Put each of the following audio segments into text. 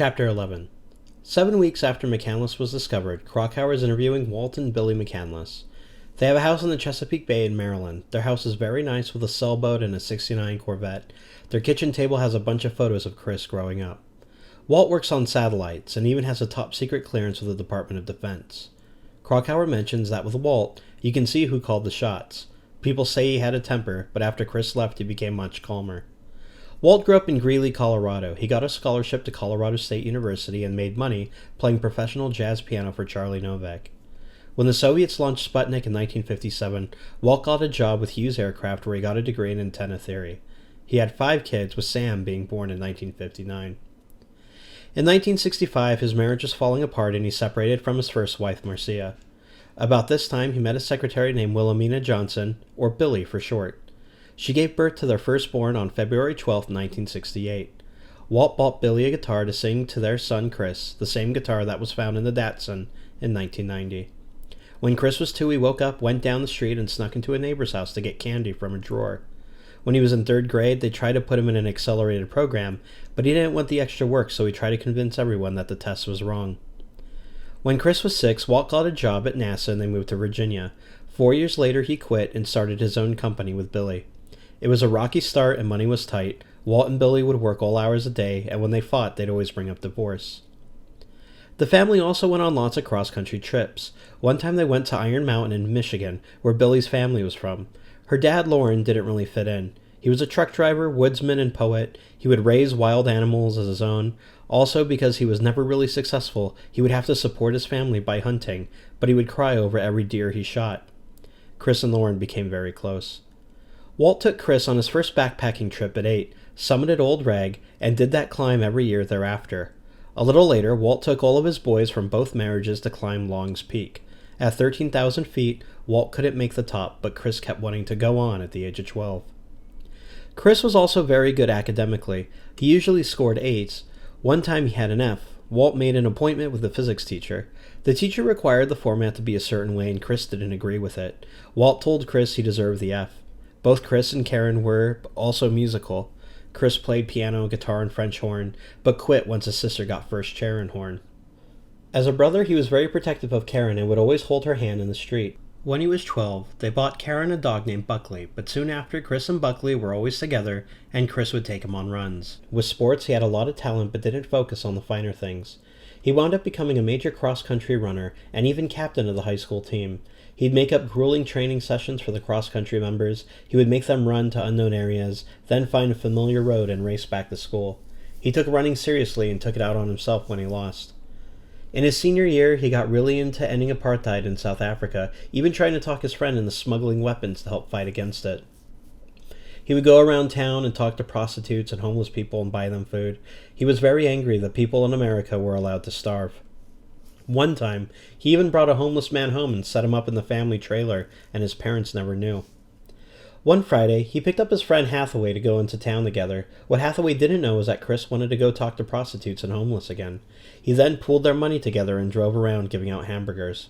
Chapter 11. 7 weeks after McCandless was discovered, Krakauer is interviewing Walt and Billie McCandless. They have a house in the Chesapeake Bay in Maryland. Their house is very nice with a sailboat and a '69 Corvette. Their kitchen table has a bunch of photos of Chris growing up. Walt works on satellites and even has a top-secret clearance with the Department of Defense. Krakauer mentions that with Walt, you can see who called the shots. People say he had a temper, but after Chris left, he became much calmer. Walt grew up in Greeley, Colorado. He got a scholarship to Colorado State University and made money playing professional jazz piano for Charlie Novak. When the Soviets launched Sputnik in 1957, Walt got a job with Hughes aircraft where he got a degree in antenna theory. He had 5 kids, with Sam being born in 1959. In 1965, his marriage was falling apart and he separated from his first wife, Marcia. About this time, he met a secretary named Wilhelmina Johnson, or Billie for short. She gave birth to their firstborn on February 12, 1968. Walt bought Billie a guitar to sing to their son Chris, the same guitar that was found in the Datsun in 1990. When Chris was 2, he woke up, went down the street, and snuck into a neighbor's house to get candy from a drawer. When he was in 3rd grade, they tried to put him in an accelerated program, but he didn't want the extra work, so he tried to convince everyone that the test was wrong. When Chris was 6, Walt got a job at NASA and they moved to Virginia. 4 years later, he quit and started his own company with Billie. It was a rocky start and money was tight. Walt and Billie would work all hours a day, and when they fought, they'd always bring up divorce. The family also went on lots of cross-country trips. One time they went to Iron Mountain in Michigan, where Billie's family was from. Her dad, Lauren, didn't really fit in. He was a truck driver, woodsman, and poet. He would raise wild animals as his own. Also, because he was never really successful, he would have to support his family by hunting, but he would cry over every deer he shot. Chris and Lauren became very close. Walt took Chris on his first backpacking trip at 8, summited Old Rag, and did that climb every year thereafter. A little later, Walt took all of his boys from both marriages to climb Long's Peak. At 13,000 feet, Walt couldn't make the top, but Chris kept wanting to go on at the age of 12. Chris was also very good academically. He usually scored 8s. One time he had an F. Walt made an appointment with the physics teacher. The teacher required the format to be a certain way, and Chris didn't agree with it. Walt told Chris he deserved the F. Both Chris and Karen were also musical. Chris played piano, guitar, and French horn, but quit once his sister got first chair and horn. As a brother, he was very protective of Karen and would always hold her hand in the street. When he was 12, they bought Karen a dog named Buckley, but soon after, Chris and Buckley were always together, and Chris would take him on runs. With sports, he had a lot of talent but didn't focus on the finer things. He wound up becoming a major cross-country runner, and even captain of the high school team. He'd make up grueling training sessions for the cross-country members. He would make them run to unknown areas, then find a familiar road and race back to school. He took running seriously and took it out on himself when he lost. In his senior year, he got really into ending apartheid in South Africa, even trying to talk his friend into smuggling weapons to help fight against it. He would go around town and talk to prostitutes and homeless people and buy them food. He was very angry that people in America were allowed to starve. One time, he even brought a homeless man home and set him up in the family trailer, and his parents never knew. One Friday, he picked up his friend Hathaway to go into town together. What Hathaway didn't know was that Chris wanted to go talk to prostitutes and homeless again. He then pooled their money together and drove around giving out hamburgers.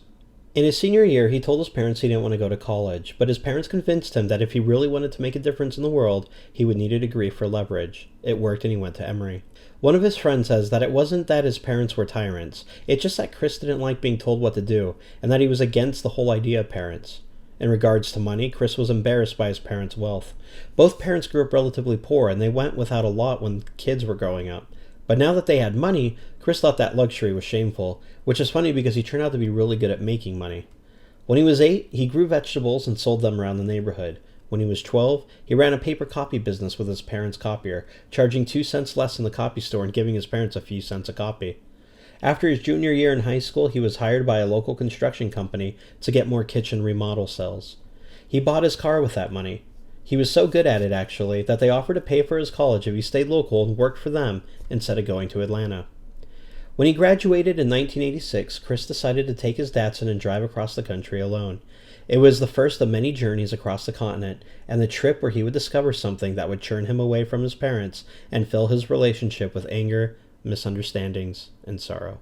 In his senior year, he told his parents he didn't want to go to college, but his parents convinced him that if he really wanted to make a difference in the world, he would need a degree for leverage. It worked and he went to Emory. One of his friends says that it wasn't that his parents were tyrants, it's just that Chris didn't like being told what to do, and that he was against the whole idea of parents. In regards to money, Chris was embarrassed by his parents' wealth. Both parents grew up relatively poor, and they went without a lot when kids were growing up. But now that they had money, Chris thought that luxury was shameful, which is funny because he turned out to be really good at making money. When he was 8, he grew vegetables and sold them around the neighborhood. When he was 12, he ran a paper copy business with his parents' copier, charging 2 cents less in the copy store and giving his parents a few cents a copy. After his junior year in high school, he was hired by a local construction company to get more kitchen remodel sales. He bought his car with that money. He was so good at it, actually, that they offered to pay for his college if he stayed local and worked for them instead of going to Atlanta. When he graduated in 1986, Chris decided to take his Datsun and drive across the country alone. It was the first of many journeys across the continent, and the trip where he would discover something that would turn him away from his parents and fill his relationship with anger, misunderstandings, and sorrow.